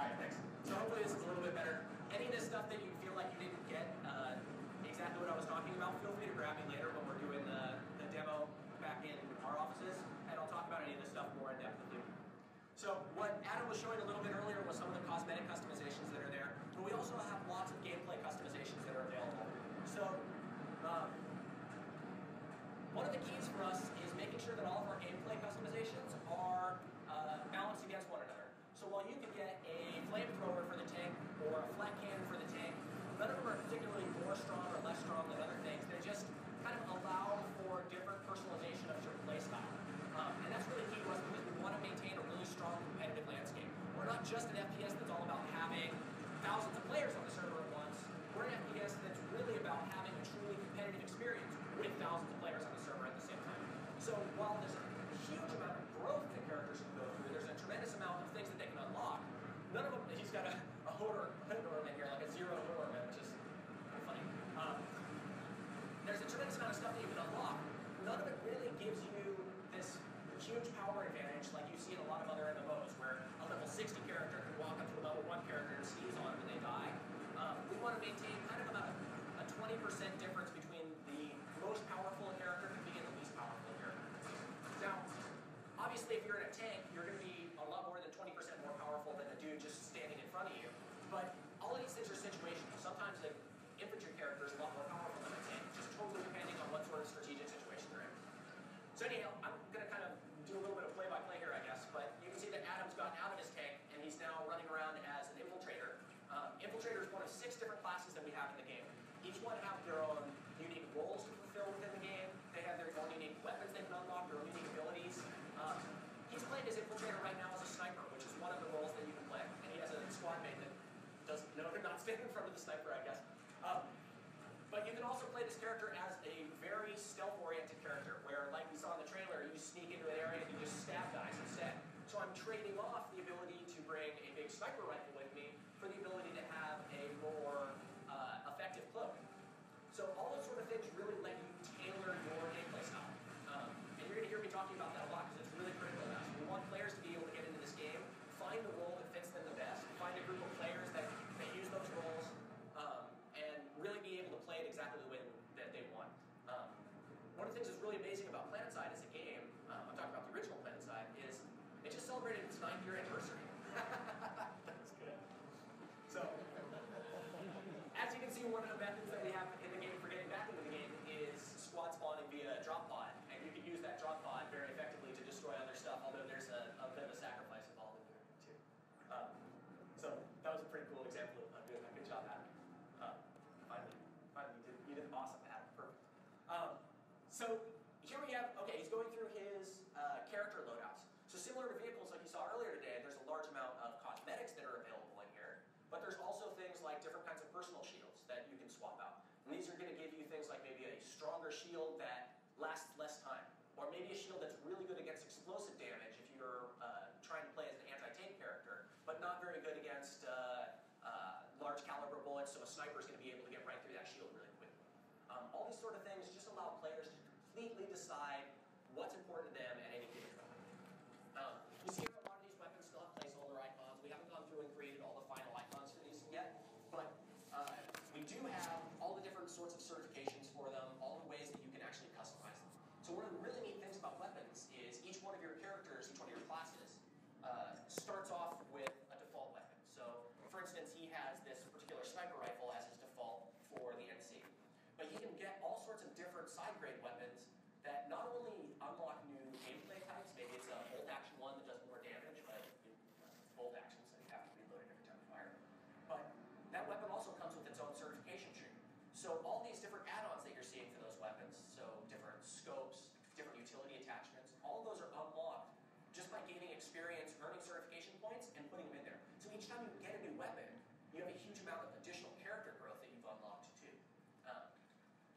Alright, thanks. So hopefully this is a little bit better. Any of this stuff that you feel like you didn't get exactly what I was talking about, feel free to grab me later when we're doing the demo back in our offices, and I'll talk about any of this stuff more in depth with you. So what Adam was showing a little bit earlier was some of the cosmetic customizations that are there, but we also have lots of gameplay customizations that are available. So one of the keys for us is making sure that all of our gameplay customizations are balanced against one another. So while you could get a flamethrower for the tank or a flat cannon for the tank, none of them are particularly more strong or less strong than other things. They just kind of allow for different personalization of your playstyle. And that's really key to us because we want to maintain a really strong competitive landscape. We're not just an FPS that's all about having thousands of players on the server at once. We're an FPS that's really about having a truly competitive experience with thousands of players on the server at the same time. So while there's a huge amount of growth that characters can go through, there's a tremendous amount of things that they can unlock. None of them, he's got a Horror in here, like a zero Horror, which is funny. There's a tremendous amount of stuff that you can unlock. None of it really gives you this huge power advantage like you see in a lot of other MMOs, where a level 60 character can walk up to a level 1 character and sneeze on them and they die. We want to maintain kind of about a 20% difference between the most powerful a character can be and the least powerful a character can be. Now, obviously if you're in a tank, you're going to be a lot more than 20% more powerful than a dude just standing in front of you. But all of these things are situational. Sometimes an infantry character is a lot more powerful than a tank, just totally depending on what sort of strategic situation they're in. So anyhow, I'm going to kind of do a little bit of play-by-play here, I guess, but you can see that Adam's gotten out of his tank, and he's now running around as an infiltrator. Infiltrator is one of 6 different classes that we have in the game. Each one have their own unique roles to fulfill within the game. They have their own unique weapons they can unlock, their own unique abilities. He's playing as infiltrator right now as a sniper, which is one of the roles that you can play. And he has a squad mate that doesn't know to not stand in front of the sniper, I guess. But you can also play this character as a very stealth-oriented character, where, like we saw in the trailer, you sneak into an area and you just stab guys instead. So I'm trading off the ability to bring a big sniper rifle with me for the ability to have a more effective cloak. So all those sort of things really let you tailor your gameplay style. And you're going to hear me talking about that a lot because it's really critical to us. We want players to be able to get into this game, find the role that fits them the best, find a group of players that use those roles, and really be able to play it exactly the way that they want. One of the things that's really amazing about Planetside as a game, I'm talking about the original Planetside, is it just celebrated its 9th year anniversary. That's good. So, as you can see, one of the methods that we have in the game for getting back into the game is squad spawning via drop pod. And you can use that drop pod very effectively to destroy other stuff, although there's a bit of a sacrifice involved in there, too. So, that was a pretty cool example of doing a good job at it. Finally, you did awesome, Adam. Perfect. So here we have, okay, he's going through his character loadouts. So similar to vehicles like you saw earlier today, there's a large amount of cosmetics that are available in here, but there's also things like different kinds of personal shields that you can swap out. And these are going to give you things like maybe a stronger shield that lasts less time, or maybe a shield that's really good against explosive damage if you're trying to play as an anti-tank character, but not very good against large caliber bullets, so a sniper is going to be able to get right through that shield really quickly. All these sort of things just allow players to completely decide what's important to them at any given moment. You see here a lot of these weapons still have placeholder icons. We haven't gone through and created all the final icons for these yet, but we do have all the different sorts of certifications for them, all the ways that you can actually customize them. So one of the really neat things about weapons is each one of your characters, each one of your classes, starts off with a default weapon. So, for instance, he has this particular sniper rifle as his default for the NC. But he can get all sorts of different side-grade weapons that not only unlock new gameplay types, maybe it's a bolt-action one that does more damage, but it's bolt-action, so you have to reload it every time you fire. But that weapon also comes with its own certification tree. So all these different add-ons that you're seeing for those weapons, so different scopes, different utility attachments, all of those are unlocked just by gaining experience, earning certification points, and putting them in there. So each time you get a new weapon, you have a huge amount of additional character growth that you've unlocked too.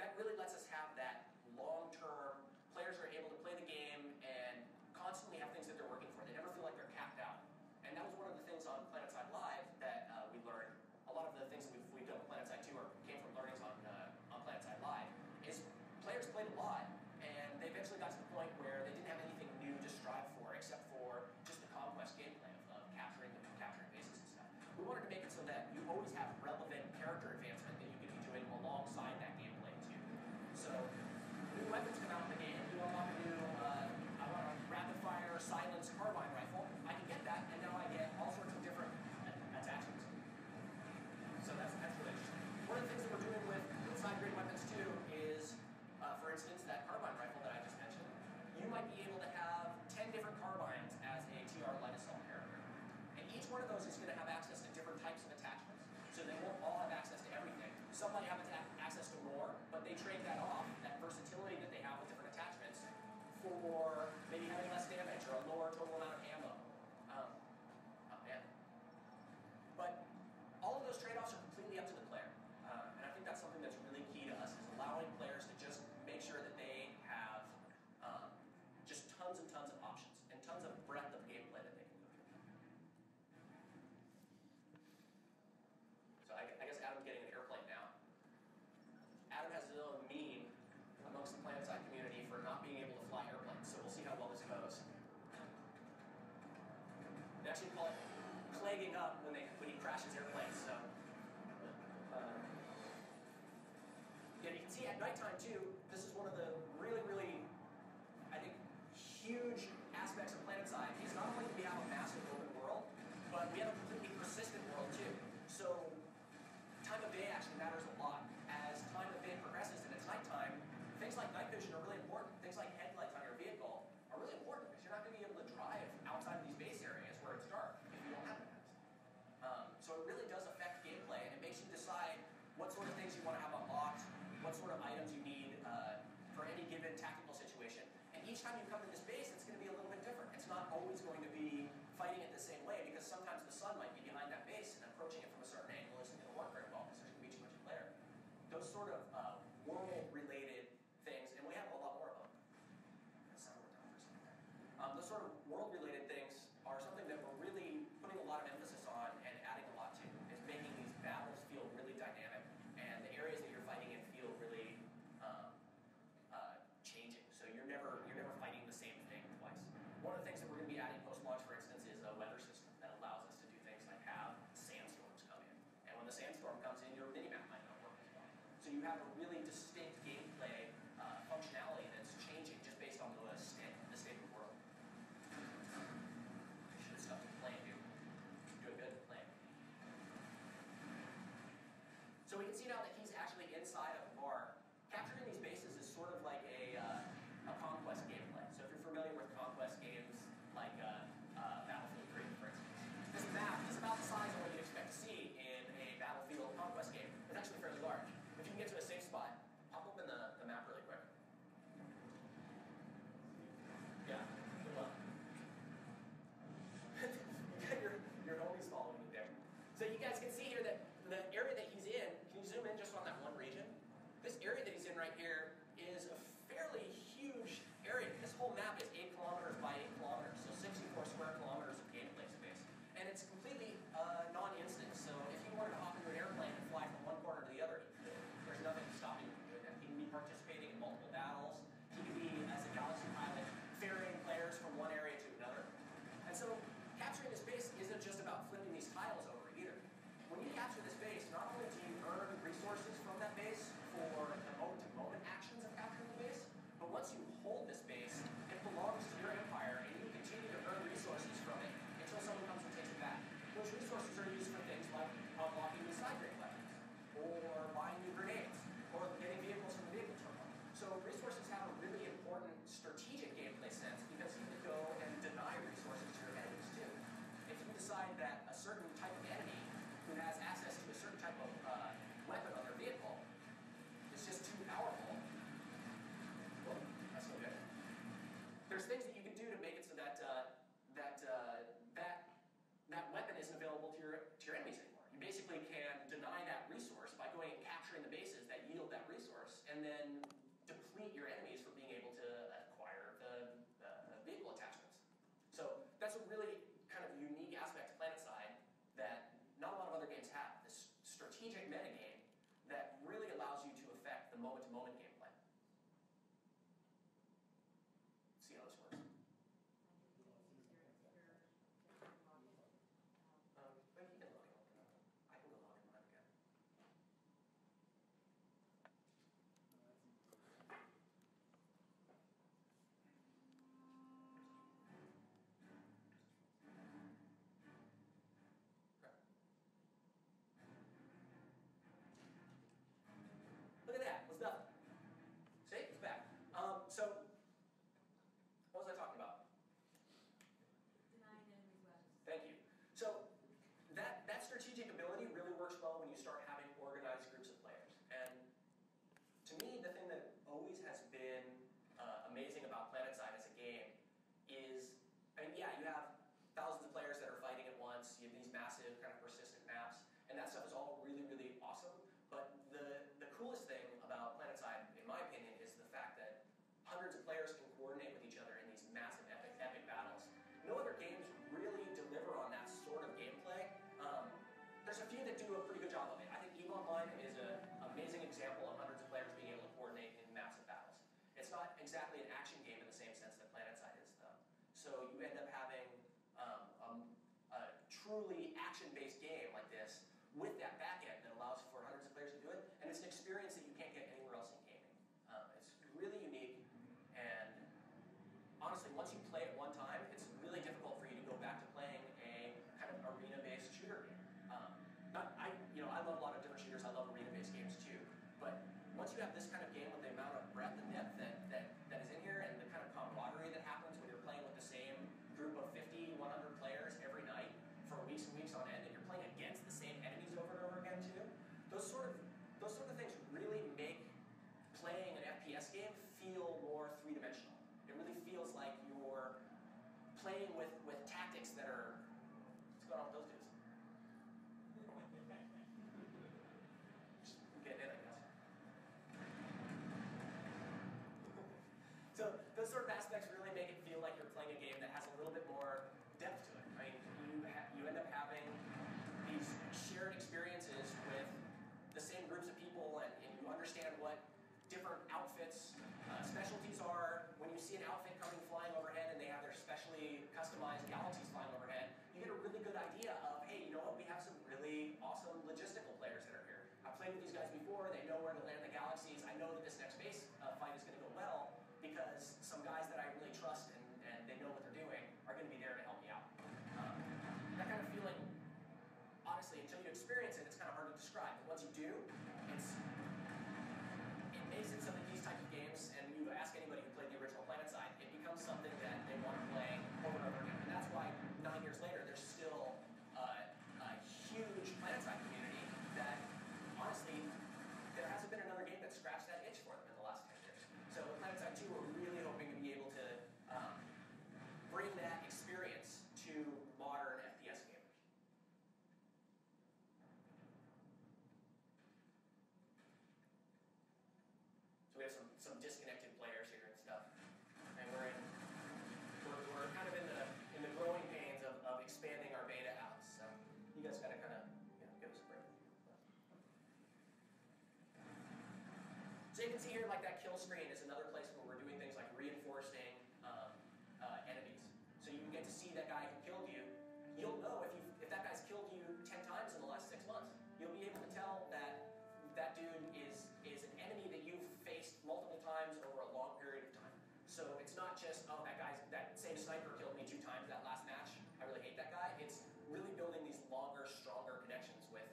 That really lets us have that long-term, players are able to play the game and constantly have things that they're working for. They never feel like they're capped out. And that was one of the things on Planetside Live that we learned. A lot of the things that we've done with Planetside 2 came from learnings on Planetside Live, is players played a lot, and they eventually got to the point where they didn't have anything new to strive for except for just the conquest gameplay of capturing bases and stuff. might be able to have 10 different carbines as a TR light assault character. And each one of those is going to have access to different types of attachments. So they won't all have access to everything. Some might have access to more, but they trade that off, that versatility that they have with different attachments, for maybe having less damage or a lower total amount of ammo. But all of those trade-offs are completely up to the player. And I think that's something that's really key to us, is allowing players to just make sure that they have just tons and tons of options and tons of breadth of gameplay that they can go through. So I guess Adam's getting an airplane now. Adam has his own meme amongst the Planetside community for not being able to fly airplanes, so we'll see how well this goes. They actually call it plaguing up when he crashes airplanes. So, yeah, you can see at nighttime too. This is one of the really, I think, huge aspects of Planetside. Is not only do we have a massive open world, but we have a completely persistent world too. So, time of day actually matters a lot. As time of day progresses and it's nighttime, things like night vision are really important. Things like headlights on your vehicle are really important because you're not going to be able to drive outside of these base areas where it's dark if you don't have it. So it really does affect gameplay, and it makes you decide what sort of things you want to have unlocked, what sort of items you need for any given tactical situation. And each time you come to this base, it's going to be a little bit different. It's not always going to be fighting it the same way, because sometimes the sun might be behind that base, and approaching it from a certain angle isn't going to work very well because there's going to be too much glare. Those sort of world-related things, and we have a lot more of them. Those sort of world-related things are something that we're really putting a lot of emphasis on and adding a lot to. Is making these battles feel really dynamic, and the areas that you're fighting in feel really changing. So you're never fighting the same thing twice. One of the things that we're going to be adding post-launch, for instance, is a weather system that allows us to do things like have sandstorms come in. And when the sandstorm comes in, your minimap might not work as well. So you have a really distinct gameplay functionality that's changing just based on the state of the world. Should have stuck to playing, dude. Doing good at playing. So we can see now that he's actually inside of a bar. Capturing these bases is sort of like a conquest gameplay. So if you're familiar with conquest games like Battlefield 3, for instance, this map is about the size of what you'd expect to see in a Battlefield conquest game. It's actually fairly large. If you can get to a safe spot, pop open the map really quick. Yeah, good luck. You got your homies following you there. So you guys can see here that the area that he's in, can you zoom in just on that one region? This area that he's in right here is a fairly huge area. This whole map is 8 kilometers by 8 kilometers, so 64 square kilometers of gameplay space. And it's completely non-instant, so if you wanted to hop into an airplane and fly from one corner to the other, you could. There's nothing stopping you from doing that. He can be participating in multiple battles. He can be, as a Galaxy pilot, ferrying players from one area to another. And so capturing this base isn't just about flipping these tiles over either. When you capture this base, not only do you earn resources from that base for the moment-to-moment actions of capturing the base, but once you hold this base, it belongs to your empire, and you continue to earn resources from it until someone comes and takes it back. Those resources are used for things like unlocking new side-grade weapons, or buying new grenades, or getting vehicles from the vehicle terminal. So resources have a really important strategic gameplay sense, because you can go and deny resources to your enemies too. If you decide that a certain type of enemy who has access to a certain type of weapon on their vehicle is just too powerful, well, that's no good. There's things that you can do to make it so that that weapon isn't available to your enemies anymore. You basically can deny that resource by going and capturing the bases that yield that resource, and then deplete your enemies from being able to acquire the vehicle attachments. So that's a really kind of unique aspect of Planetside that not a lot of other games have. This strategic metagame that really allows you to affect the moment-to-moment gameplay. Let's see how this works. do a pretty good job of it. I think EVE Online is an amazing example of hundreds of players being able to coordinate in massive battles. It's not exactly an action game in the same sense that Planetside is, though. So you end up having a truly action-based game like this with that back end that allows for hundreds of players to do it, and it's an experience that you can't get anywhere else in gaming. It's really unique, and honestly, once you play it one time, it's really difficult for you to go back to playing a kind of arena-based shooter game. I love a lot of different shooters. I love arena-based games too, but once you have this kind of game with the amount of breadth and depth that is in here, and the kind of camaraderie that happens when you're playing with the same group of 50, 100 players every night for weeks and weeks on end, and you're playing against the same enemies over and over again too, those sort of things really make playing an FPS game feel more three-dimensional. It really feels like you're playing with tactics that are... What's going on with those dudes? Just getting in, I guess. So those sort of aspects really make it feel like you're playing a game that has a little bit more depth to it. I mean, you end up having these shared experiences with the same groups of people, and you understand what different outfits, specialties are. When you see an outfit coming flying overhead and they have their specially customized galaxies flying overhead, you get a really good idea of, hey, you know what, we have some really awesome logistical players that are here. I've played with these guys before, they know where to land the galaxies, I know that this next base fight is going to go well, because some guys that I really trust and they know what they're doing are going to be there to help me out. That kind of feeling, honestly, until you experience it, it's kind of hard to describe. But once you do, it makes it so that these types of games, and you ask anybody who played the original Planetside, it becomes something that they want to play over and over again. And that's why 9 years later, there's still a huge Planetside community that, honestly, there hasn't been another game that scratched that itch for them in the last 10 years. So with Planetside 2, we're really hoping to be able to bring that experience to modern FPS gamers. So we have some disconnected players here and stuff, and we're kind of in the growing pains of expanding our beta out. So you guys got to kind of give us a break. So you can see here, like that kill screen is another place where we're doing things like reinforcing enemies. So you can get to see that guy who killed you. You'll know if that guy's killed you 10 times in the last 6 months. You'll be able to tell that that dude is an enemy that you've faced multiple times over a long period of time. So it's not just, oh, that same sniper killed me 2 times that last match, I really hate that guy. It's really building these longer, stronger connections with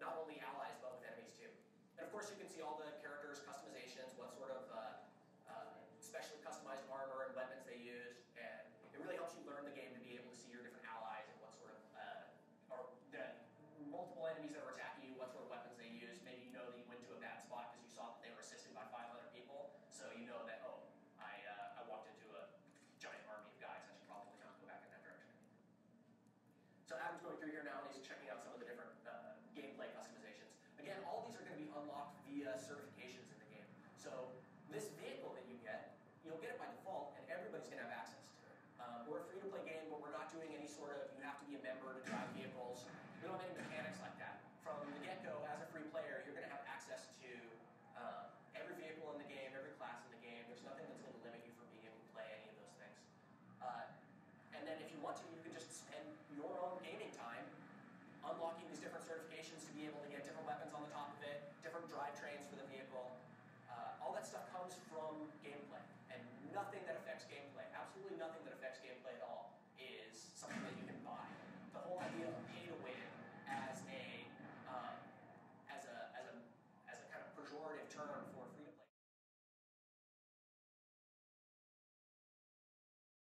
not only allies, but with enemies too. And of course you can see all the characters' customizations, what sort of specially customized armor and weapons they used, and it really helps you learn the game to be able to see your different allies and what sort of, or the multiple enemies that are attacking you, what sort of weapons they use. Maybe you know that you went to a bad spot because you saw that they were assisted by 5 other people, so you know that, oh, I walked into a giant army of guys, I should probably not go back in that direction anymore. So Adam's going through here now, and he's checking out some of the different gameplay customizations. Again, all these are going to be unlocked via certifications in the game. So this vehicle that you get, you'll get it by default, and everybody's going to have access to it. We're a free-to-play game, but we're not doing any sort of, you have to be a member to drive vehicles. We don't have any